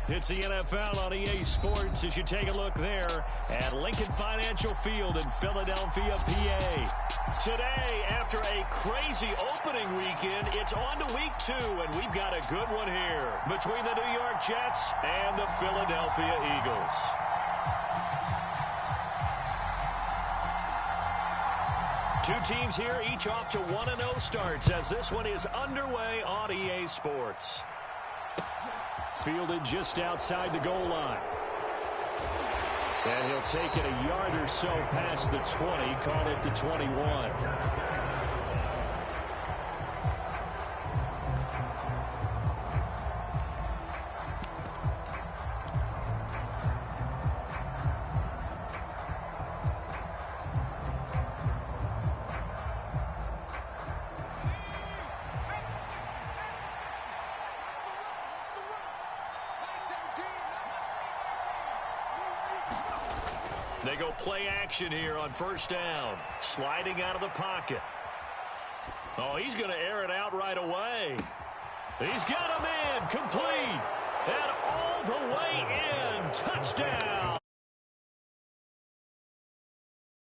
It's the NFL on EA Sports as you take a look there at Lincoln Financial Field in Philadelphia, PA. Today, after a crazy opening weekend, it's on to week 2, and we've got a good one here between the New York Jets and the Philadelphia Eagles. Two teams here, each off to 1-0 starts as this one is underway on EA Sports. Fielded just outside the goal line. And he'll take it a yard or so past the 20, call it the 21. They go play action here on first down. Sliding out of the pocket. Oh, he's going to air it out right away. He's got him in. Complete. And all the way in. Touchdown.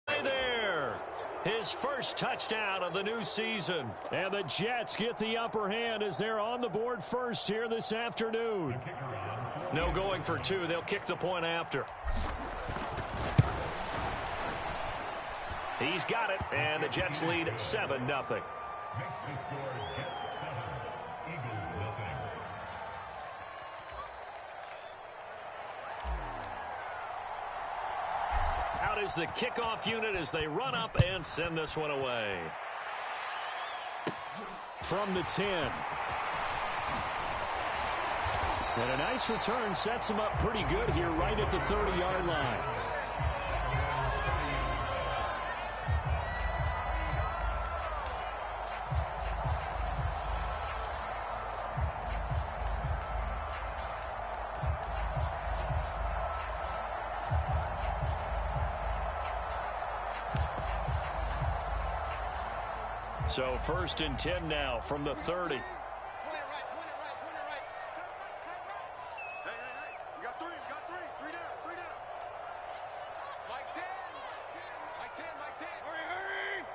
Right there. His first touchdown of the new season. And the Jets get the upper hand as they're on the board first here this afternoon. No going for 2. They'll kick the point after. He's got it, and the Jets lead 7-0. Out is the kickoff unit as they run up and send this one away. From the 10. And a nice return sets him up pretty good here right at the 30-yard line. So first and 10 now from the 30. Hey, you got 3, three down. Mike 10, hurry.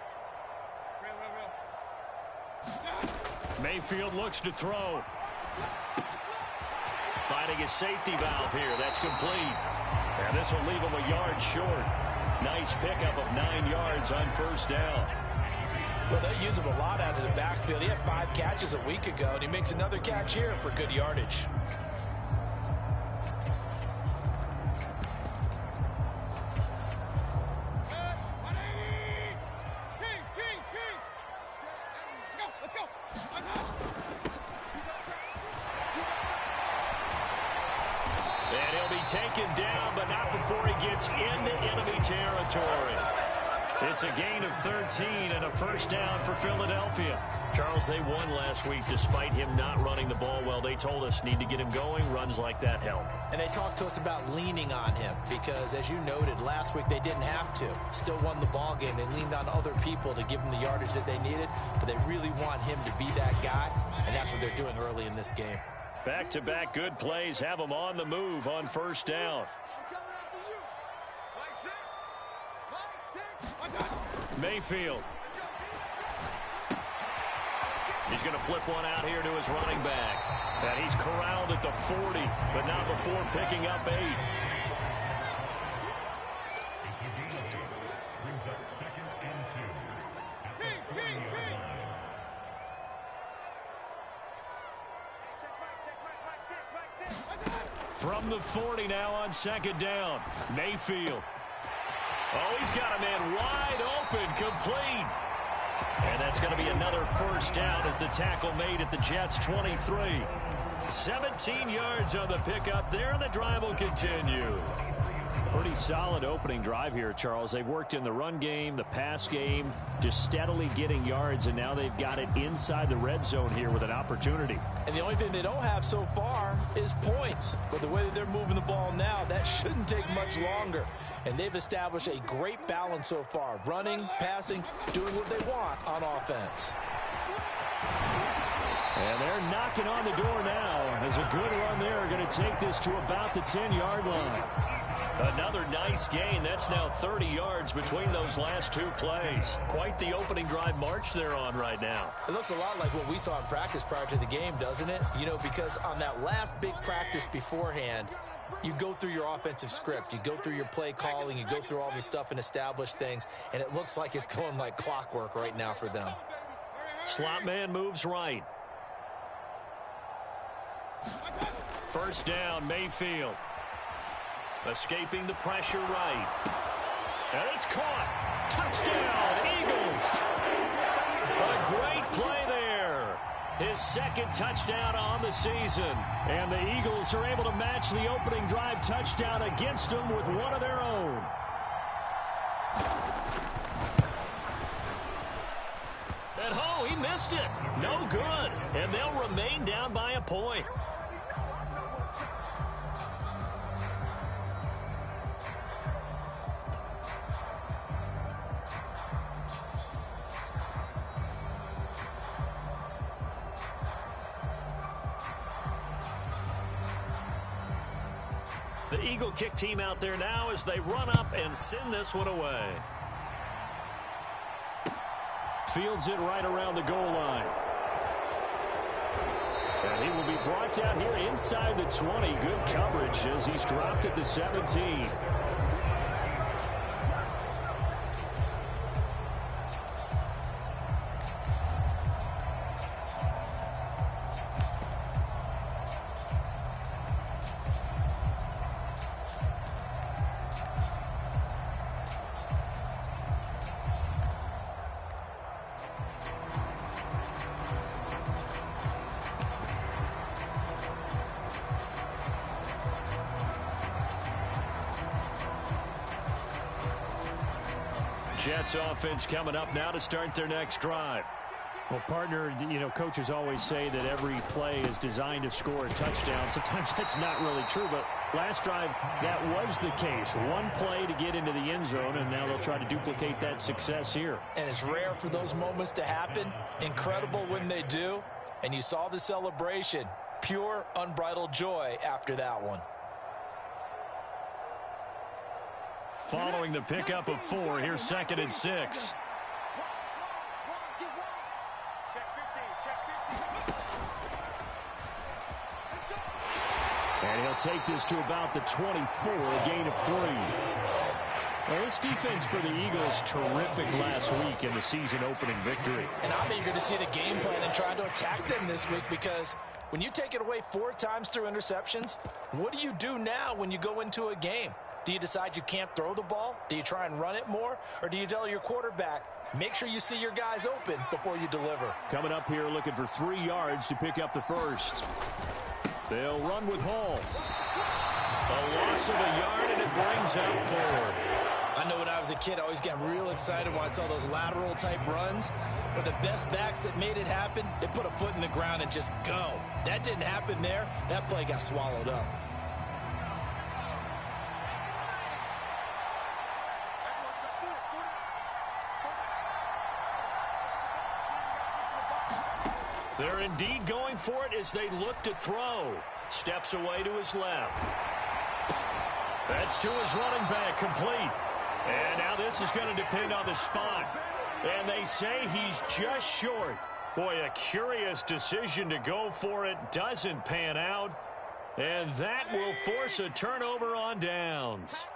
Mayfield looks to throw. Finding his safety valve here. That's complete. And this will leave him a yard short. Nice pickup of 9 yards on first down. Well, they use him a lot out of the backfield. He had 5 catches a week ago, and he makes another catch here for good yardage. And he'll be taken down, but not before he gets into enemy territory. It's a gain of 13 and a first down for Philadelphia. Charles, they won last week despite him not running the ball well. They told us need to get him going. Runs like that help. And they talked to us about leaning on him because, as you noted, last week they didn't have to. Still won the ball game. They leaned on other people to give them the yardage that they needed, but they really want him to be that guy, and that's what they're doing early in this game. Back-to-back good plays have him on the move on first down. Mayfield. He's going to flip one out here to his running back. And he's corralled at the 40, but not before picking up 8. From the 40 now on second down. Mayfield. Oh, he's got a man wide open, complete. And that's going to be another first down as the tackle made at the Jets' 23. 17 yards on the pickup there, and the drive will continue. Pretty solid opening drive here, Charles. They've worked in the run game, the pass game, just steadily getting yards, and now they've got it inside the red zone here with an opportunity. And the only thing they don't have so far is points. But the way that they're moving the ball now, that shouldn't take much longer. And they've established a great balance so far. Running, passing, doing what they want on offense. And they're knocking on the door now as a good run there going to take this to about the 10-yard line. Another nice gain. That's now 30 yards between those last two plays. Quite the opening drive march they're on right now. It looks a lot like what we saw in practice prior to the game, doesn't it? You know, because on that last big practice beforehand, you go through your offensive script. You go through your play calling. You go through all the stuff and establish things. And it looks like it's going like clockwork right now for them. Slot man moves right. First down, Mayfield. Escaping the pressure right. And it's caught. Touchdown, Eagles. A great play there. His second touchdown on the season. And the Eagles are able to match the opening drive touchdown against them with one of their own. And oh, he missed it. No good. And they'll remain down by a point. The Eagle kick team out there now as they run up and send this one away. Fields it right around the goal line. And he will be brought down here inside the 20. Good coverage as he's dropped at the 17. Jets offense coming up now to start their next drive. Well, partner, you know, coaches always say that every play is designed to score a touchdown. Sometimes that's not really true, but last drive, that was the case. One play to get into the end zone, and now they'll try to duplicate that success here. And it's rare for those moments to happen. Incredible when they do. And you saw the celebration. Pure, unbridled joy after that one. Following the pickup of 4, here's 2nd and 6. And he'll take this to about the 24, a gain of 3. Well, this defense for the Eagles, terrific last week in the season-opening victory. And I'm eager to see the game plan and trying to attack them this week because when you take it away 4 times through interceptions, what do you do now when you go into a game? Do you decide you can't throw the ball? Do you try and run it more? Or do you tell your quarterback, make sure you see your guys open before you deliver? Coming up here looking for 3 yards to pick up the first. They'll run with Hall. A loss of a yard, and it brings out 4. I know when I was a kid, I always got real excited when I saw those lateral-type runs. But the best backs that made it happen, they put a foot in the ground and just go. That didn't happen there. That play got swallowed up. They're indeed going for it as they look to throw. Steps away to his left. That's to his running back, complete. And now this is going to depend on the spot. And they say he's just short. Boy, a curious decision to go for it. Doesn't pan out. And that will force a turnover on downs.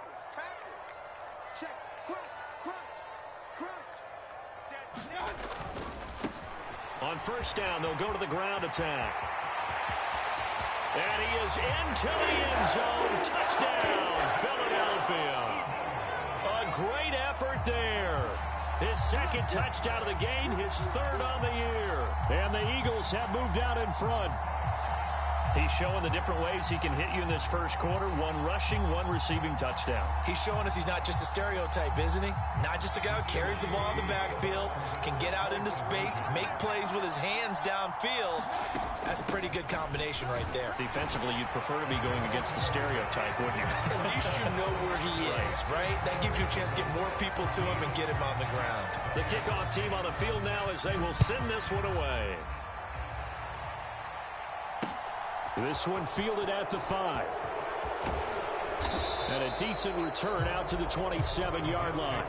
On first down, they'll go to the ground attack. And he is into the end zone. Touchdown, Philadelphia. A great effort there. His 2nd touchdown of the game, his 3rd on the year. And the Eagles have moved out in front. He's showing the different ways he can hit you in this first quarter. 1 rushing, 1 receiving touchdown. He's showing us he's not just a stereotype, isn't he? Not just a guy who carries the ball in the backfield, can get out into space, make plays with his hands downfield. That's a pretty good combination right there. Defensively, you'd prefer to be going against the stereotype, wouldn't you? At least you know where he is, right? That gives you a chance to get more people to him and get him on the ground. The kickoff team on the field now as they will send this one away. This one fielded at the 5. And a decent return out to the 27-yard line.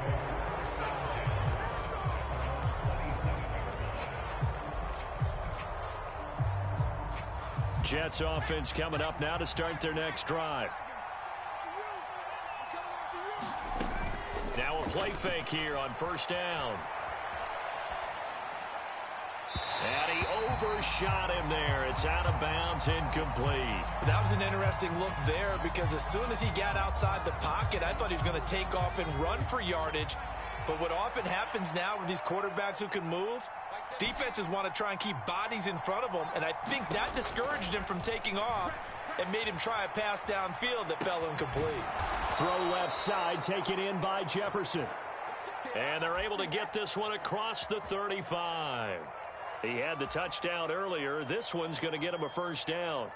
Jets offense coming up now to start their next drive. Now a play fake here on first down. And he overshot him there. It's out of bounds, incomplete. That was an interesting look there because as soon as he got outside the pocket, I thought he was going to take off and run for yardage. But what often happens now with these quarterbacks who can move, defenses want to try and keep bodies in front of them, and I think that discouraged him from taking off and made him try a pass downfield that fell incomplete. Throw left side, taken in by Jefferson. And they're able to get this one across the 35. He had the touchdown earlier. This one's going to get him a first down.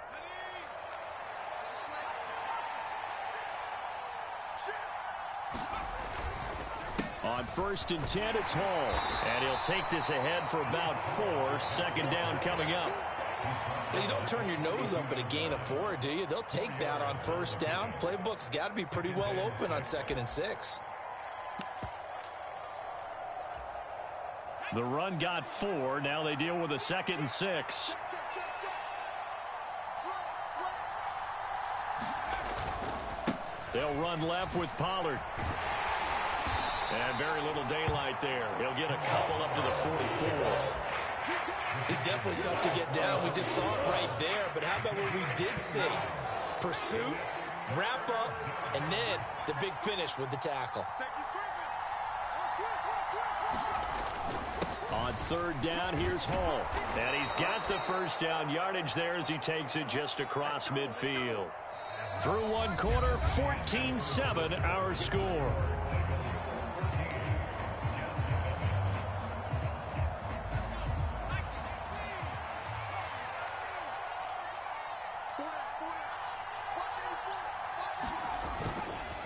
On 1st and 10, it's Hall. And he'll take this ahead for about 4. Second down coming up. Well, you don't turn your nose up at a gain of 4, do you? They'll take that on first down. Playbook's got to be pretty well open on 2nd and 6. The run got 4. Now they deal with a 2nd and 6. They'll run left with Pollard. And very little daylight there. He'll get a couple up to the 44. He's definitely tough to get down. We just saw it right there. But how about what we did see? Pursuit, wrap up, and then the big finish with the tackle. On 3rd down, here's Hall. And he's got the first down yardage there as he takes it just across midfield. Through one quarter, 14-7 our score.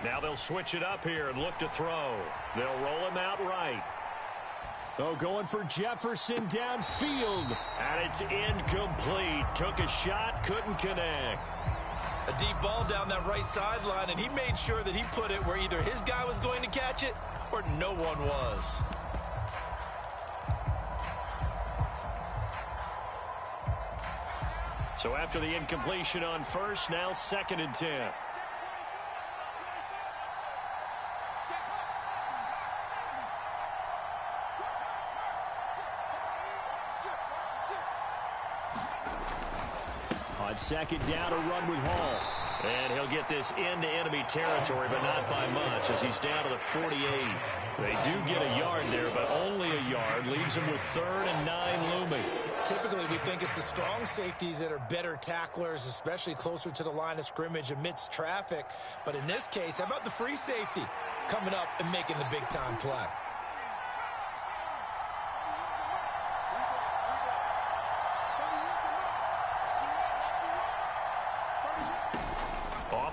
Now they'll switch it up here and look to throw. They'll roll him out right. Oh, going for Jefferson downfield. And it's incomplete. Took a shot, couldn't connect. A deep ball down that right sideline, and he made sure that he put it where either his guy was going to catch it or no one was. So after the incompletion on first, now 2nd and 10. On 2nd down, a run with Hall. And he'll get this into enemy territory, but not by much as he's down to the 48. They do get a yard there, but only a yard. Leaves him with 3rd and 9 looming. Typically, we think it's the strong safeties that are better tacklers, especially closer to the line of scrimmage amidst traffic. But in this case, how about the free safety coming up and making the big-time play?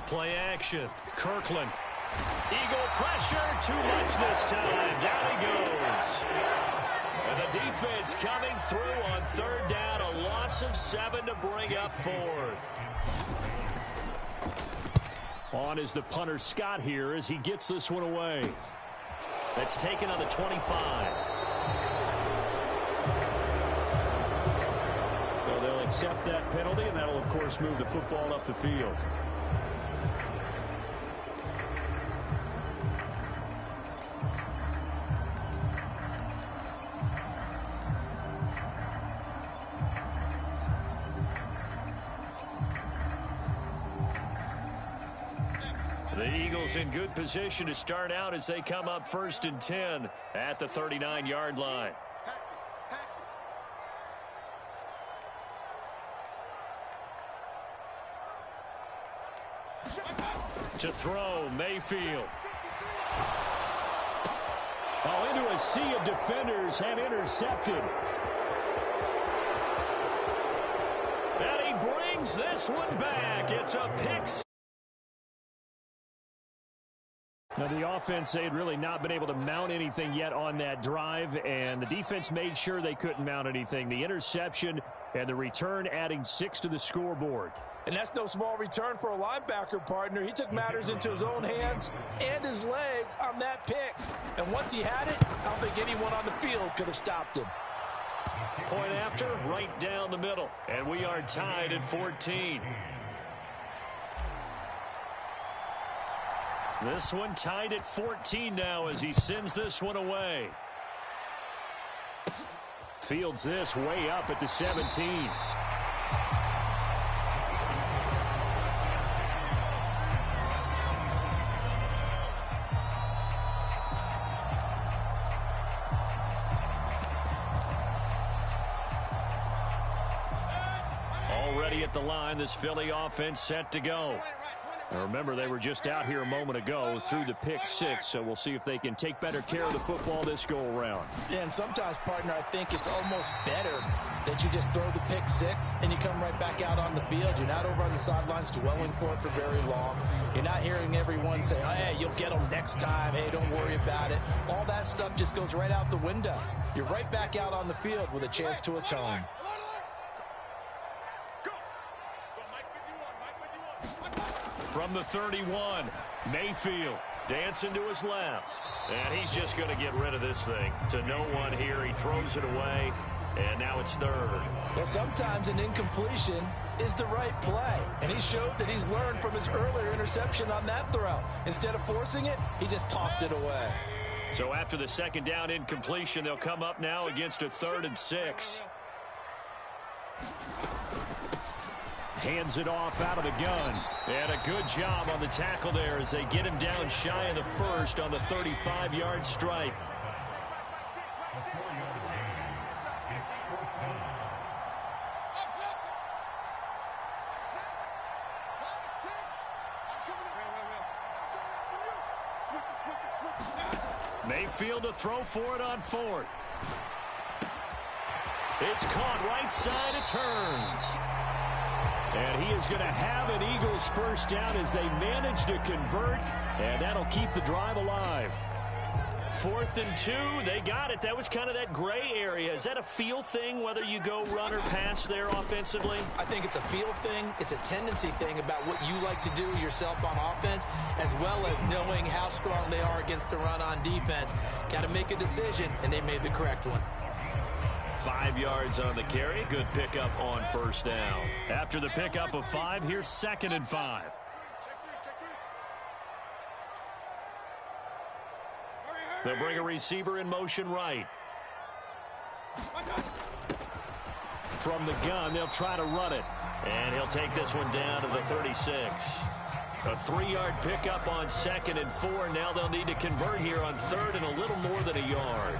Play action. Kirkland. Eagle pressure. Too much this time. Down he goes. And the defense coming through on 3rd down. A loss of 7 to bring up 4th. On is the punter Scott here as he gets this one away. That's taken on the 25. So they'll accept that penalty, and that'll, of course, move the football up the field. The Eagles in good position to start out as they come up 1st and 10 at the 39-yard line. To throw, Mayfield. Oh, into a sea of defenders and intercepted. And he brings this one back. It's a pick. Now, the offense, they had really not been able to mount anything yet on that drive, and the defense made sure they couldn't mount anything. The interception and the return adding 6 to the scoreboard. And that's no small return for a linebacker, partner. He took matters into his own hands and his legs on that pick. And once he had it, I don't think anyone on the field could have stopped him. Point after, right down the middle. And we are tied at 14. This one tied at 14 now as he sends this one away. Fields this way up at the 17. Already at the line, this Philly offense set to go. Now remember, they were just out here a moment ago through the pick 6, so we'll see if they can take better care of the football this go-around. Yeah, and sometimes, partner, I think it's almost better that you just throw the pick 6 and you come right back out on the field. You're not over on the sidelines dwelling for it for very long. You're not hearing everyone say, oh, hey, you'll get them next time. Hey, don't worry about it. All that stuff just goes right out the window. You're right back out on the field with a chance to atone. From the 31, Mayfield dancing to his left. And he's just going to get rid of this thing to no one here. He throws it away, and now it's 3rd. Well, sometimes an incompletion is the right play. And he showed that he's learned from his earlier interception on that throw. Instead of forcing it, he just tossed it away. So after the 2nd down incompletion, they'll come up now against a 3rd and 6. Hands it off out of the gun. And a good job on the tackle there as they get him down shy of the 1st on the 35-yard stripe. Mayfield to throw for it on 4th. It's caught right side. It turns. And he is going to have an Eagles first down as they manage to convert, and that'll keep the drive alive. 4th and 2, they got it. That was kind of that gray area. Is that a feel thing, whether you go run or pass there offensively? I think it's a feel thing. It's a tendency thing about what you like to do yourself on offense, as well as knowing how strong they are against the run on defense. Got to make a decision, and they made the correct one. 5 yards on the carry. Good pickup on 1st down. After the pickup of 5, here's 2nd and 5. They'll bring a receiver in motion right. From the gun, they'll try to run it. And he'll take this one down to the 36. A 3-yard pickup on 2nd and 4. Now they'll need to convert here on 3rd and a little more than a yard.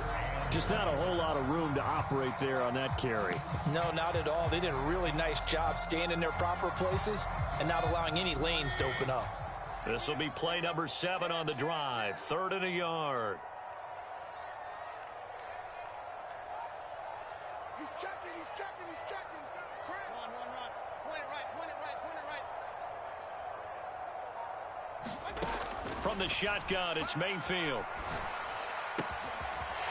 Just not a whole lot of room to operate there on that carry. No, not at all. They did a really nice job staying in their proper places and not allowing any lanes to open up. This will be play number 7 on the drive. 3rd and a yard. He's checking, he's checking, he's checking. Run. Point it right, point it right. From the shotgun, it's Mayfield.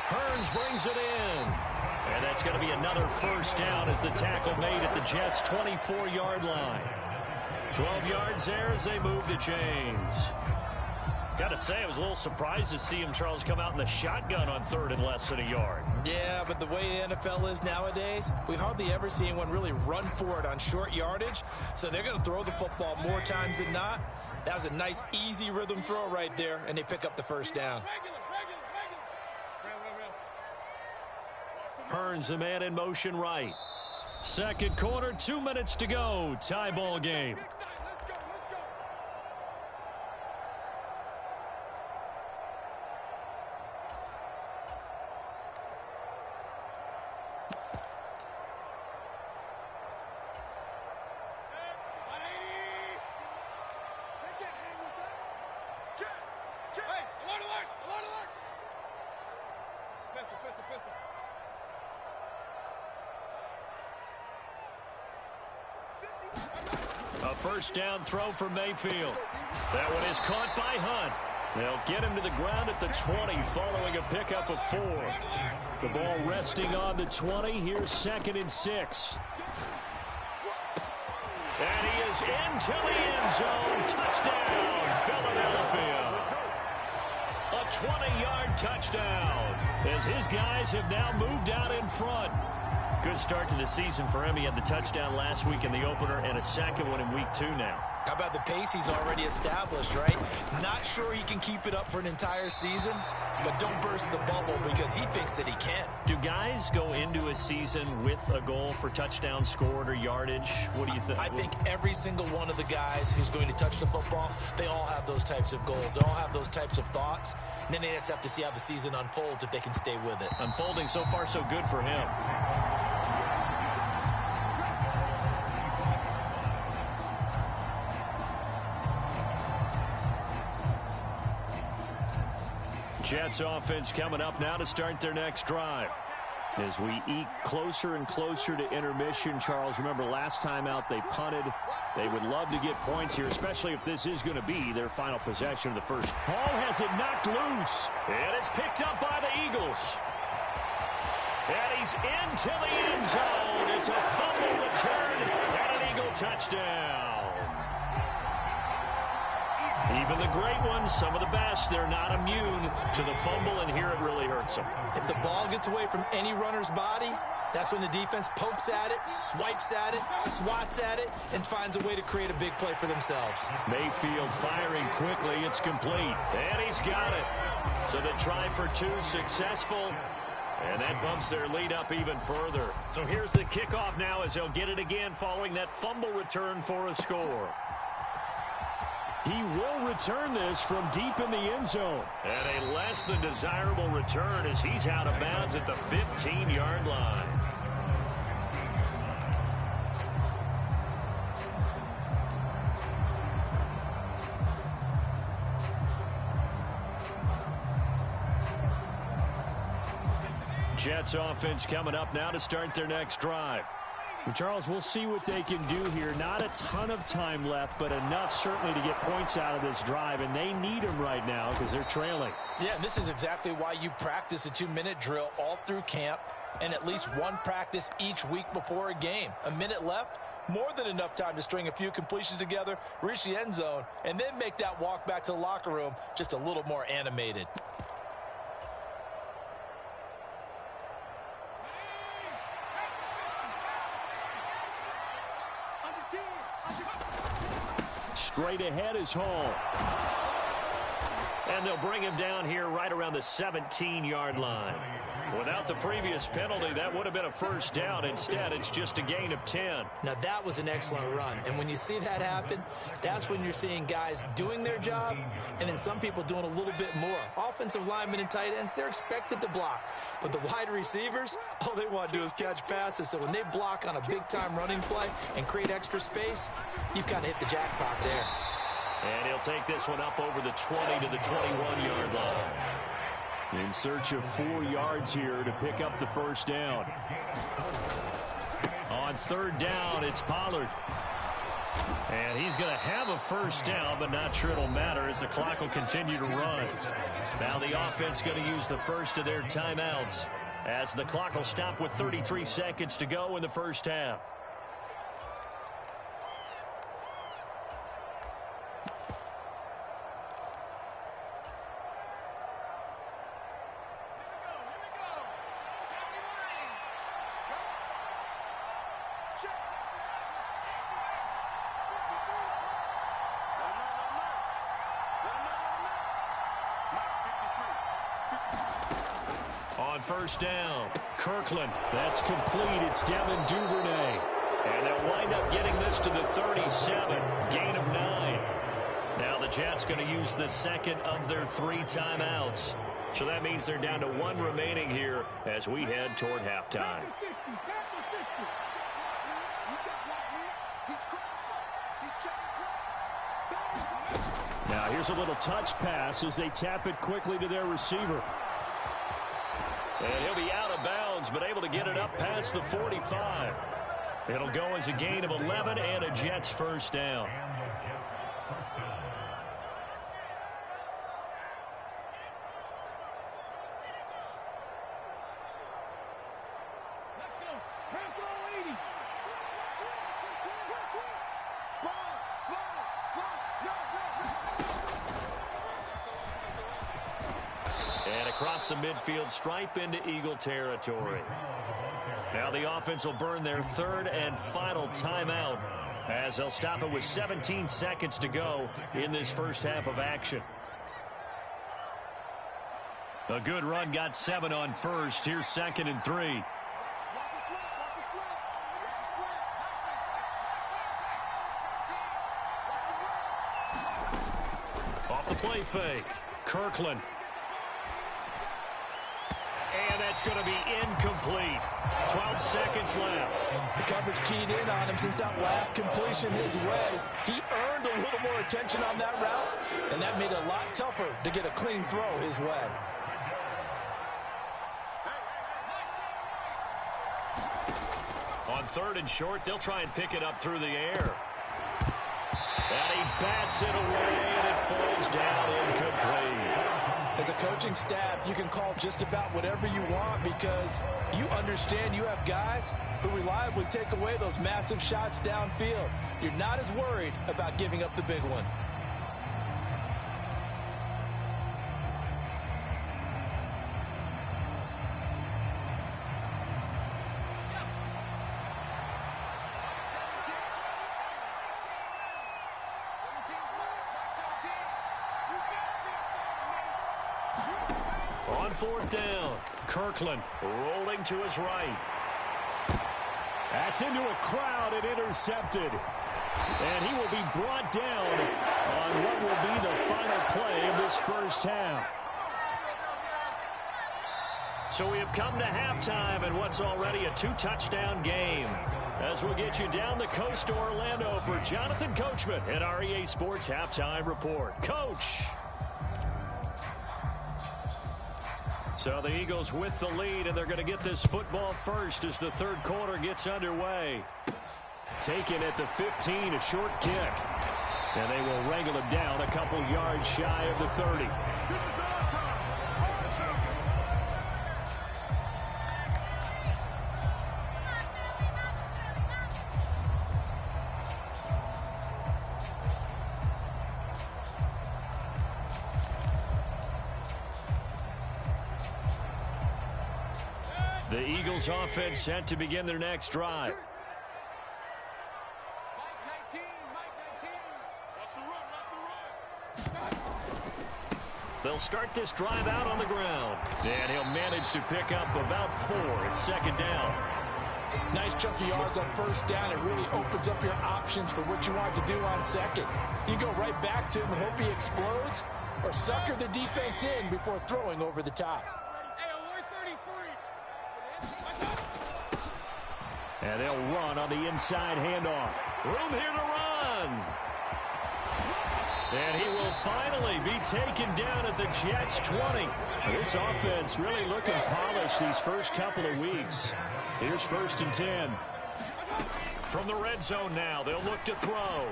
Hearns brings it in. And that's going to be another first down as the tackle made at the Jets' 24-yard line. 12 yards there as they move the chains. Got to say, I was a little surprised to see him, Charles, come out in the shotgun on 3rd and less than a yard. Yeah, but the way the NFL is nowadays, we hardly ever see anyone really run for it on short yardage. So they're going to throw the football more times than not. That was a nice, easy rhythm throw right there, and they pick up the first down. Hearns, the man in motion right. 2nd quarter, 2 minutes to go. Tie ball game. A first down throw for Mayfield. That one is caught by Hunt. They'll get him to the ground at the 20 following a pickup of 4. The ball resting on the 20. Here's 2nd and 6. And he is into the end zone. Touchdown, Philadelphia. A 20-yard touchdown as his guys have now moved out in front. Good start to the season for him. He had the touchdown last week in the opener and a second one in week 2 now. How about the pace he's already established, right? Not sure he can keep it up for an entire season, but don't burst the bubble because he thinks that he can. Do guys go into a season with a goal for touchdowns scored or yardage? What do you think? I think every single one of the guys who's going to touch the football, they all have those types of goals. They all have those types of thoughts. And then they just have to see how the season unfolds if they can stay with it. Unfolding so far so good for him. Jets offense coming up now to start their next drive. As we eke closer and closer to intermission, Charles, remember last time out they punted. They would love to get points here, especially if this is going to be their final possession of the first. Hall has it knocked loose. And it's picked up by the Eagles. And he's into the end zone. It's a fumble return and an Eagle touchdown. Even the great ones, some of the best, they're not immune to the fumble, and here it really hurts them. If the ball gets away from any runner's body, that's when the defense pokes at it, swipes at it, swats at it, and finds a way to create a big play for themselves. Mayfield firing quickly. It's complete. And he's got it. So the try for 2 successful. And that bumps their lead up even further. So here's the kickoff now as they'll get it again following that fumble return for a score. He will return this from deep in the end zone. And a less than desirable return as he's out of bounds at the 15-yard line. Jets offense coming up now to start their next drive. Well, Charles, we'll see what they can do here. Not a ton of time left, but enough certainly to get points out of this drive, and they need them right now because they're trailing. Yeah, and this is exactly why you practice a 2-minute drill all through camp and at least one practice each week before a game. A minute left, more than enough time to string a few completions together, reach the end zone, and then make that walk back to the locker room just a little more animated. Straight ahead is Hall. And they'll bring him down here right around the 17-yard line. Without the previous penalty, that would have been a first down. Instead, it's just a gain of 10. Now, that was an excellent run. And when you see that happen, that's when you're seeing guys doing their job and then some people doing a little bit more. Offensive linemen and tight ends, they're expected to block. But the wide receivers, all they want to do is catch passes. So when they block on a big-time running play and create extra space, you've kind of hit the jackpot there. And he'll take this one up over the 20 to the 21-yard line. In search of 4 yards here to pick up the first down. On third down, it's Pollard. And he's going to have a first down, but not sure it'll matter as the clock will continue to run. Now the offense going to use the first of their timeouts as the clock will stop with 33 seconds to go in the first half. On first down, Kirkland. That's complete. It's Devin Duvernay. And they'll wind up getting this to the 37. Gain of 9. Now the Jets going to use the second of their 3 timeouts. So that means they're down to 1 remaining here as we head toward halftime. Now here's a little touch pass as they tap it quickly to their receiver. And he'll be out of bounds, but able to get it up past the 45. It'll go as a gain of 11 and a Jets first down. across the midfield stripe into Eagle territory. Now the offense will burn their third and final timeout as they'll stop it with 17 seconds to go in this first half of action. A good run got 7 on first. Here's 2nd and 3. Off the play fake. Kirkland. And that's going to be incomplete. 12 seconds left. The coverage keyed in on him since that last completion his way. He earned a little more attention on that route, and that made it a lot tougher to get a clean throw his way. On 3rd and short, they'll try and pick it up through the air. And he bats it away, and it falls down incomplete. As a coaching staff, you can call just about whatever you want because you understand you have guys who reliably take away those massive shots downfield. You're not as worried about giving up the big one. On 4th down, Kirkland rolling to his right. That's into a crowd and intercepted. And he will be brought down on what will be the final play of this first half. So we have come to halftime in what's already a 2-touchdown game. As we'll get you down the coast to Orlando for Jonathan Coachman at our EA Sports Halftime Report. Coach! So the Eagles with the lead, and they're going to get this football first as the third quarter gets underway. Taken at the 15, a short kick. And they will wrangle him down a couple yards shy of the 30. The Eagles offense set to begin their next drive. They'll start this drive out on the ground. And he'll manage to pick up about 4. It's 2nd down. Nice chunk of yards on 1st down. It really opens up your options for what you want to do on 2nd. You go right back to him and hope he explodes, or sucker the defense in before throwing over the top. And they'll run on the inside handoff. Room here to run. And he will finally be taken down at the Jets' 20. This offense really looking polished these first couple of weeks. Here's 1st and 10. From the red zone now, they'll look to throw.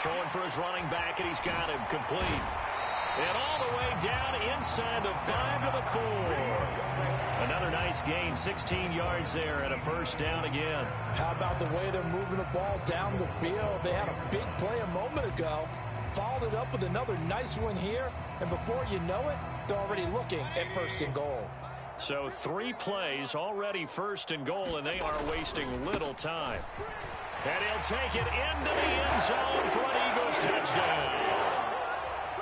Throwing for his running back, and he's got him complete. And all the way down inside the 5 to the 4. Another nice gain, 16 yards there, and a 1st down again. How about the way they're moving the ball down the field? They had a big play a moment ago, followed it up with another nice one here, and before you know it, they're already looking at 1st and goal. So 3 plays, already 1st and goal, and they are wasting little time. And he'll take it into the end zone for an Eagles touchdown.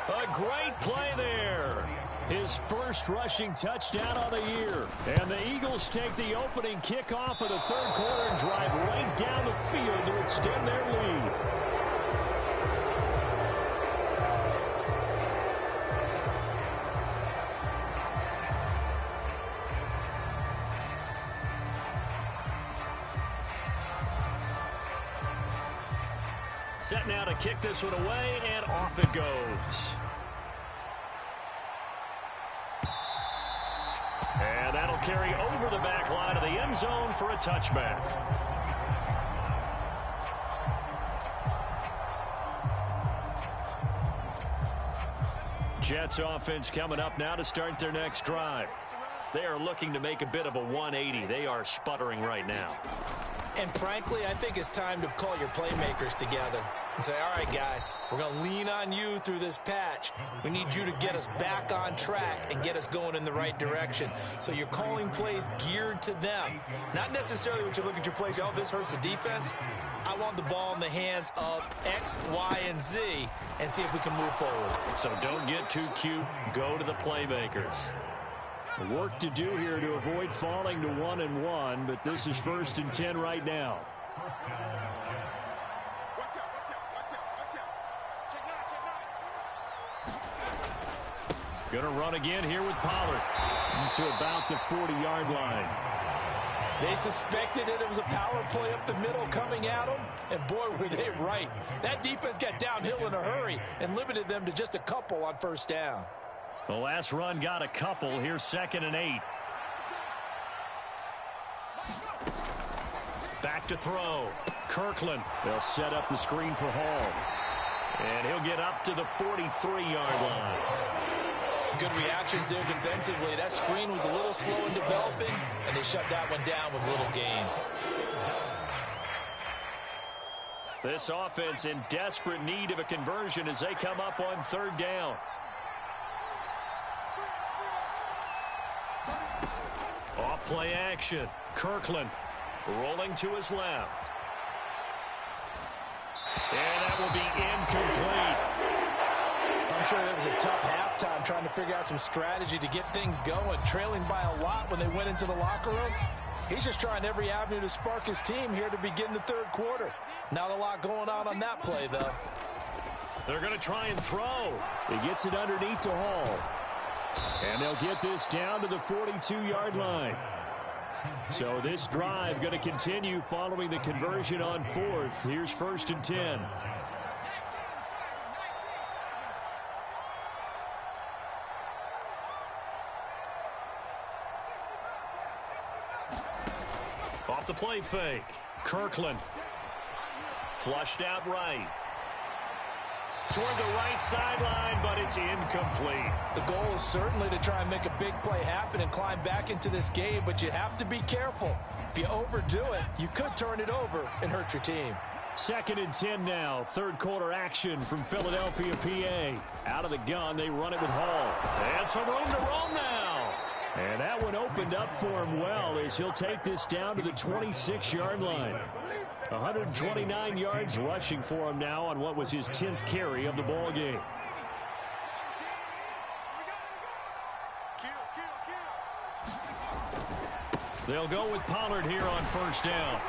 A great play there. His first rushing touchdown of the year. And the Eagles take the opening kickoff of the third quarter and drive right down the field to extend their lead. Set now to kick this one away, and off it goes. And that'll carry over the back line of the end zone for a touchback. Jets offense coming up now to start their next drive. They are looking to make a bit of a 180. They are sputtering right now. And frankly, I think it's time to call your playmakers together. and say, all right, guys, we're going to lean on you through this patch. We need you to get us back on track and get us going in the right direction. So you're calling plays geared to them. Not necessarily when you look at your plays, oh, this hurts the defense. I want the ball in the hands of X, Y, and Z and see if we can move forward. So don't get too cute. Go to the playmakers. Work to do here to avoid falling to 1-1, but this is 1st and 10 right now. Going to run again here with Pollard to about the 40-yard line. They suspected it was a power play up the middle coming at them, and boy, were they right. That defense got downhill in a hurry and limited them to just a couple on 1st down. The last run got a couple. Here's 2nd and 8. Back to throw. Kirkland. They'll set up the screen for Hall. And he'll get up to the 43-yard line. Good reactions there defensively. That screen was a little slow in developing, and they shut that one down with little gain. This offense in desperate need of a conversion as they come up on 3rd down. Off play action. Kirkland rolling to his left. And that will be incomplete. I'm sure that was a tough halftime trying to figure out some strategy to get things going. Trailing by a lot when they went into the locker room. He's just trying every avenue to spark his team here to begin the 3rd quarter. Not a lot going on that play, though. They're going to try and throw. He gets it underneath to Hall. And they'll get this down to the 42-yard line. So this drive going to continue following the conversion on 4th. Here's 1st and 10. Off the play fake. Kirkland. Flushed out right. Toward the right sideline, but it's incomplete. The goal is certainly to try and make a big play happen and climb back into this game, but you have to be careful. If you overdo it, you could turn it over and hurt your team. 2nd and 10 now. 3rd quarter action from Philadelphia, PA. Out of the gun, they run it with Hall. And some room to roam now. And that one opened up for him well as he'll take this down to the 26-yard line. 129 yards rushing for him now on what was his 10th carry of the ball game. They'll go with Pollard here on 1st down.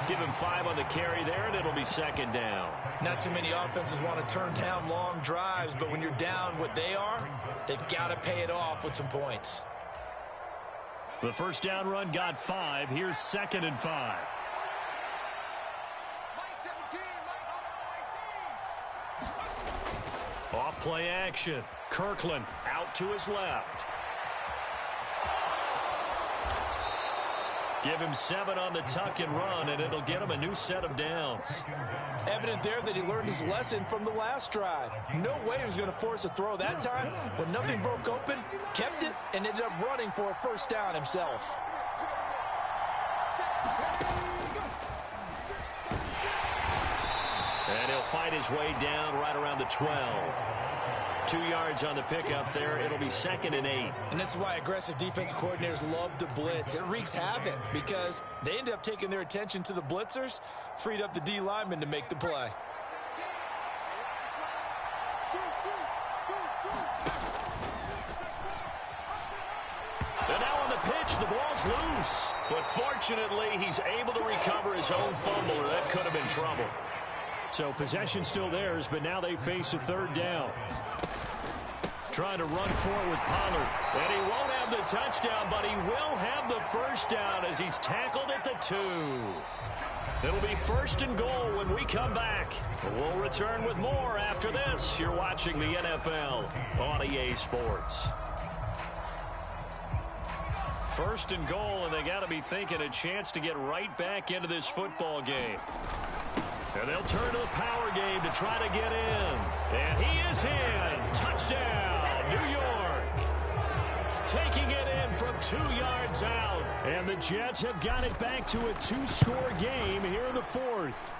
Give him 5 on the carry there, and it'll be 2nd down. Not too many offenses want to turn down long drives, but when you're down what they are, they've got to pay it off with some points. The 1st down run got 5. Here's 2nd and 5. Off play action. Kirkland out to his left. Give him 7 on the tuck and run, and it'll get him a new set of downs. Evident there that he learned his lesson from the last drive. No way he was going to force a throw that time. When nothing broke open, kept it, and ended up running for a 1st down himself. And he'll fight his way down right around the 12. 2 yards on the pickup there. It'll be 2nd and 8. And this is why aggressive defensive coordinators love to blitz. It wreaks havoc because they end up taking their attention to the blitzers, freed up the D lineman to make the play. And now on the pitch, the ball's loose. But fortunately, he's able to recover his own fumble, or that could have been trouble. So possession still theirs, but now they face a 3rd down. Trying to run forward with Pollard. And he won't have the touchdown, but he will have the 1st down as he's tackled at the 2. It'll be 1st and goal when we come back. We'll return with more after this. You're watching the NFL on EA Sports. 1st and goal, and they got to be thinking a chance to get right back into this football game. And they'll turn to the power game to try to get in. And he is in. Touchdown, New York. Taking it in from 2 yards out. And the Jets have got it back to a 2-score game here in the 4th.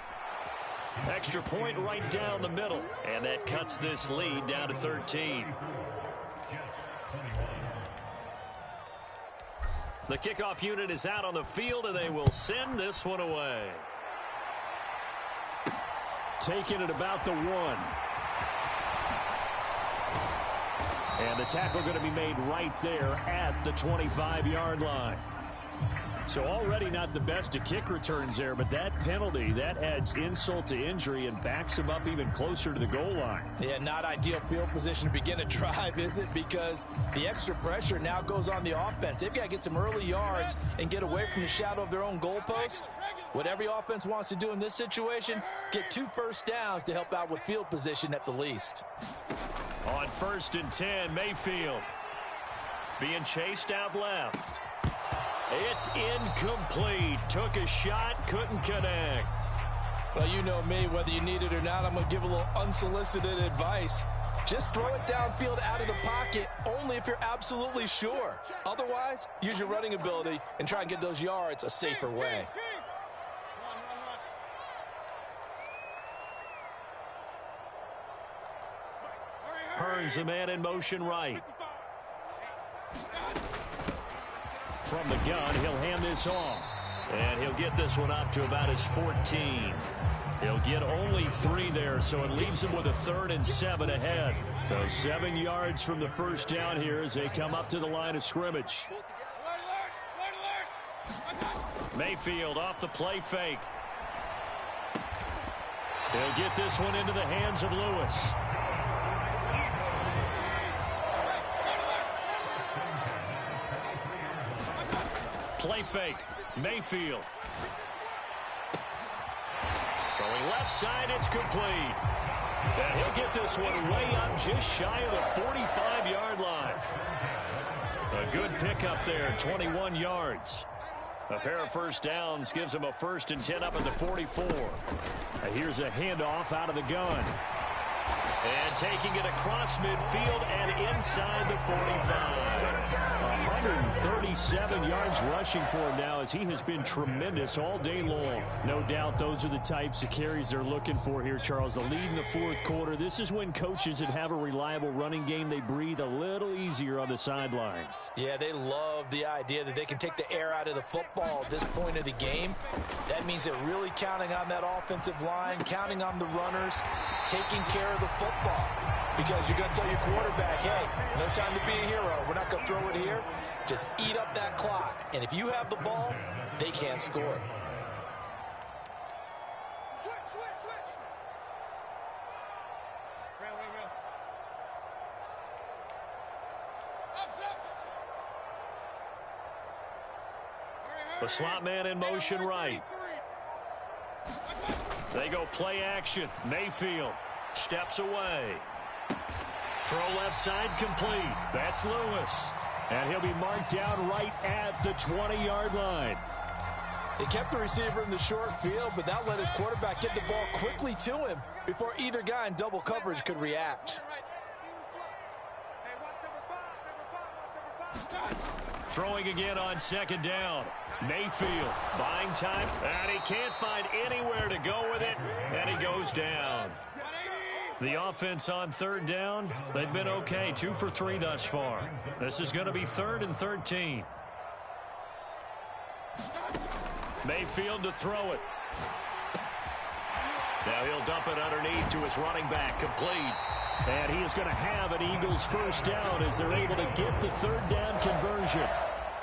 Extra point right down the middle. And that cuts this lead down to 13. The kickoff unit is out on the field, and they will send this one away. Taking it about the 1. And the tackle going to be made right there at the 25-yard line. So already not the best of kick returns there, but that penalty, that adds insult to injury and backs him up even closer to the goal line. Yeah, not ideal field position to begin a drive, is it? Because the extra pressure now goes on the offense. They've got to get some early yards and get away from the shadow of their own goalposts. What every offense wants to do in this situation, get 2 first downs to help out with field position at the least. On 1st and 10, Mayfield being chased out left. It's incomplete. Took a shot, couldn't connect. Well, you know me, whether you need it or not, I'm going to give a little unsolicited advice. Just throw it downfield out of the pocket, only if you're absolutely sure. Otherwise, use your running ability and try and get those yards a safer way. Hearns, the man in motion right. From the gun, he'll hand this off. And he'll get this one up to about his 14. He'll get only 3 there, so it leaves him with a 3rd and 7 ahead. So 7 yards from the first down here as they come up to the line of scrimmage. Mayfield off the play fake. He'll get this one into the hands of Lewis. Play fake. Mayfield. Throwing left side, it's complete. And he'll get this one way up just shy of the 45-yard line. A good pickup there, 21 yards. A pair of first downs gives him a 1st and 10 up at the 44. Here's a handoff out of the gun. And taking it across midfield and inside the 45. 137 yards rushing for him now as he has been tremendous all day long. No doubt those are the types of carries they're looking for here, Charles. The lead in the 4th quarter. This is when coaches that have a reliable running game, they breathe a little easier on the sideline. Yeah, they love the idea that they can take the air out of the football at this point of the game. That means they're really counting on that offensive line, counting on the runners, taking care of the football. Because you're going to tell your quarterback, hey, no time to be a hero. We're not going to throw it here. Just eat up that clock. And if you have the ball, they can't score. The slot man in motion right. They go play action. Mayfield steps away. Throw left side complete. That's Lewis. And he'll be marked down right at the 20-yard line. They kept the receiver in the short field, but that let his quarterback get the ball quickly to him before either guy in double coverage could react. Throwing again on 2nd down. Mayfield buying time, and he can't find anywhere to go with it, and he goes down. The offense on 3rd down, they've been okay, 2 for 3 thus far. This is going to be 3rd and 13. Mayfield to throw it. Now he'll dump it underneath to his running back, complete. And he is going to have an Eagles first down as they're able to get the 3rd down conversion.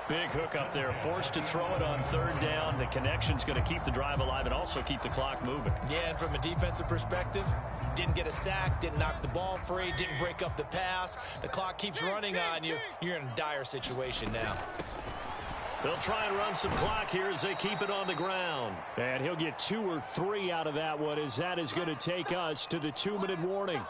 Big hook up there, forced to throw it on 3rd down. The connection's going to keep the drive alive and also keep the clock moving. Yeah, and from a defensive perspective, didn't get a sack, didn't knock the ball free, didn't break up the pass. The clock keeps running on you. You're in a dire situation now. They'll try and run some clock here as they keep it on the ground. And he'll get 2 or 3 out of that one as that is going to take us to the 2-minute warning.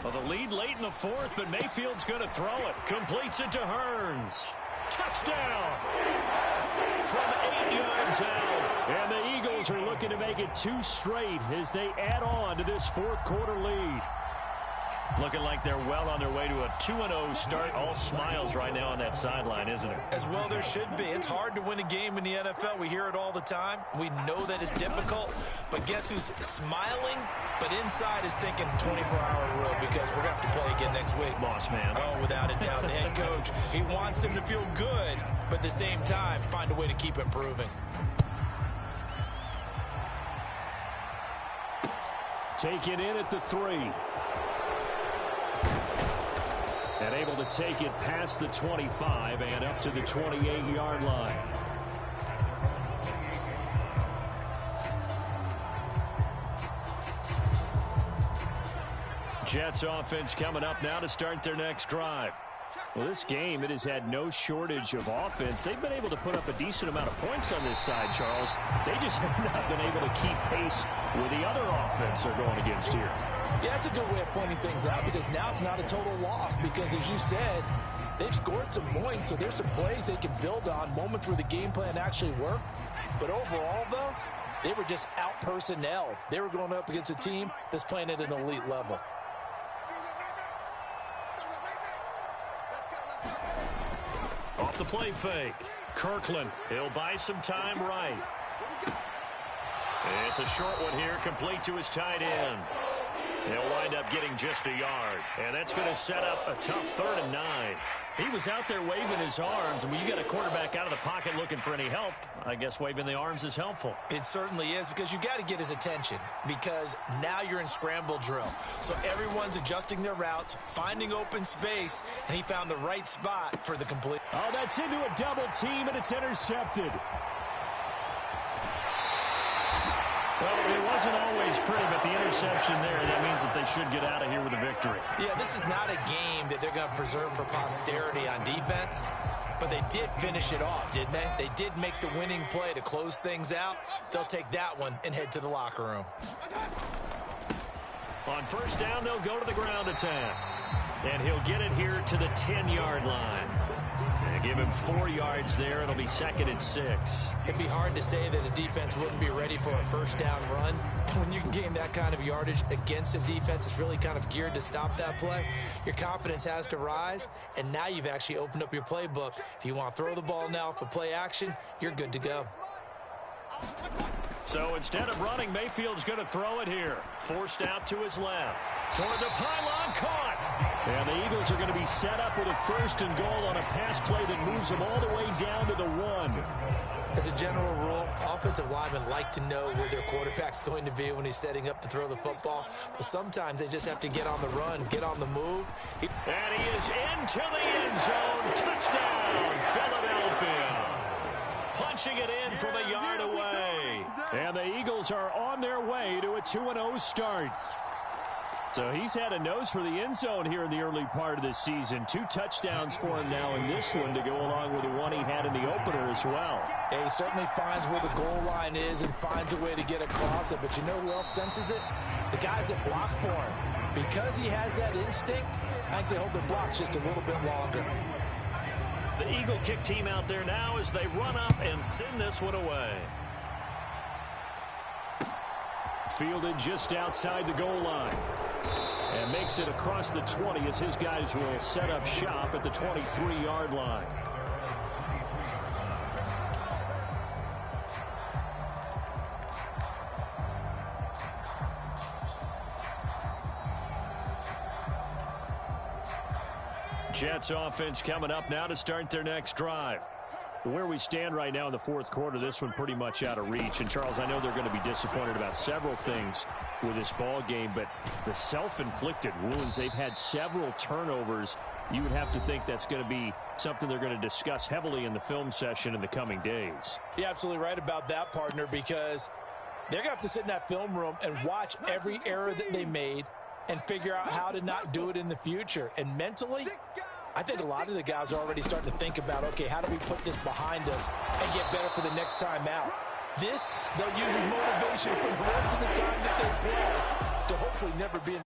Well, the lead late in the 4th, but Mayfield's going to throw it. Completes it to Hearns. Touchdown! From 8 yards out. And the Eagles are looking to make it 2 straight as they add on to this 4th quarter lead. Looking like they're well on their way to a 2-0 start. All smiles right now on that sideline, isn't it? As well there should be. It's hard to win a game in the NFL. We hear it all the time. We know that it's difficult. But guess who's smiling? But inside is thinking 24-hour rule because we're going to have to play again next week. Boss man. Oh, without a doubt. The head coach, he wants them to feel good, but at the same time, find a way to keep improving. Take it in at the 3. And able to take it past the 25 and up to the 28-yard line. Jets offense coming up now to start their next drive. Well, this game, it has had no shortage of offense. They've been able to put up a decent amount of points on this side, Charles. They just have not been able to keep pace with the other offense they're going against here. Yeah, that's a good way of pointing things out because now it's not a total loss because, as you said, they've scored some points, so there's some plays they can build on, moments where the game plan actually worked. But overall, though, they were just out-personnel. They were going up against a team that's playing at an elite level. Off the play fake. Kirkland, he'll buy some time right. It's a short one here, complete to his tight end. He'll wind up getting just a yard. And that's going to set up a tough 3rd and 9. He was out there waving his arms, and when you get a quarterback out of the pocket looking for any help, I guess waving the arms is helpful. It certainly is because you got to get his attention because now you're in scramble drill. So everyone's adjusting their routes, finding open space, and he found the right spot for the complete. Oh, that's into a double team, and it's intercepted. Well, it wasn't always pretty, but the interception there, that means that they should get out of here with a victory. Yeah, this is not a game that they're going to preserve for posterity on defense, but they did finish it off, didn't they? They did make the winning play to close things out. They'll take that one and head to the locker room. On first down, they'll go to the ground attack. And he'll get it here to the 10-yard line. And give him 4 yards there. It'll be 2nd and 6. It'd be hard to say that a defense wouldn't be ready for a first down run. When you can gain that kind of yardage against a defense that's really kind of geared to stop that play, your confidence has to rise, and now you've actually opened up your playbook. If you want to throw the ball now for play action, you're good to go. So instead of running, Mayfield's going to throw it here. Forced out to his left. Toward the pylon, caught. And the Eagles are going to be set up with a 1st and goal on a pass play that moves them all the way down to the 1. As a general rule, offensive linemen like to know where their quarterback's going to be when he's setting up to throw the football. But sometimes they just have to get on the run, get on the move. And he is into the end zone. Touchdown, Philadelphia. Punching it in from a yard away. And the Eagles are on their way to a 2-0 start. So he's had a nose for the end zone here in the early part of this season. 2 touchdowns for him now in this one to go along with the one he had in the opener as well. Yeah, he certainly finds where the goal line is and finds a way to get across it. But you know who else senses it? The guys that block for him. Because he has that instinct, I think they hold their blocks just a little bit longer. The Eagle kick team out there now as they run up and send this one away. Fielded just outside the goal line. And makes it across the 20 as his guys will set up shop at the 23-yard line. Jets offense coming up now to start their next drive. Where we stand right now in the 4th quarter, this one pretty much out of reach. And, Charles, I know they're going to be disappointed about several things with this ball game, but the self-inflicted wounds, they've had several turnovers. You would have to think that's going to be something they're going to discuss heavily in the film session in the coming days. You're absolutely right about that, partner, because they're going to have to sit in that film room and watch every error that they made and figure out how to not do it in the future. And mentally, I think a lot of the guys are already starting to think about, okay, how do we put this behind us and get better for the next time out? This, they'll use as motivation for the rest of the time that they play to hopefully never be in